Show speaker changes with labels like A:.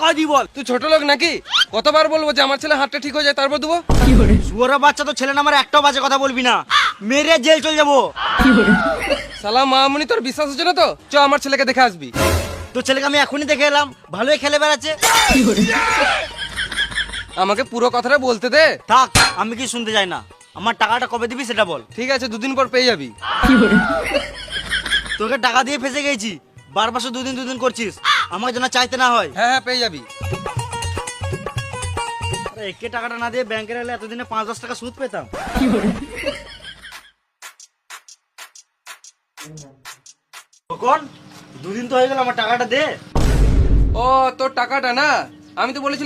A: কয় দিই বল?
B: তুই ছোট লোক নাকি? কতবার বলবো যে আমার ছেলে হাতটা ঠিক হয়ে যায় তারপর দেবো?
A: শুয়োরের বাচ্চা, তো ছেলে নামের একটাও বাজে কথা বলবি না, মেরে জেল চলে যাবো।
B: শালা মামুনি তোর বিশ্বাস হচ্ছে না তো? চ আমার ছেলেকে দেখে আসবি।
A: তোর ছেলেকে আমি এখনই দেখে এলাম, ভালোই খেলে বেড়াচ্ছে।
B: আমাকে পুরো কথাটা বলতে দে।
A: থাক, আমি কি শুনতে চাই না। আমার টাকাটা কবে দিবি সেটা বল।
B: ঠিক আছে, 2 দিন পর পেয়ে যাবি।
A: তোকে টাকা দিয়ে ফেসে গেছি, বারবার শুধু দুদিন করছিস, আমাকে যেন চাইতে না হয়।
B: হ্যাঁ হ্যাঁ, পেয়ে যাবি।
A: আরে একে টাকাটা না দিয়ে ব্যাংকে রাখলে এতদিনে 5-10 টাকা সুদ পেতাম। কখন 2 দিন তো হয়ে গেল, আমার টাকাটা দে।
B: ও তোর টাকাটা না, আমি তো বলেছিলাম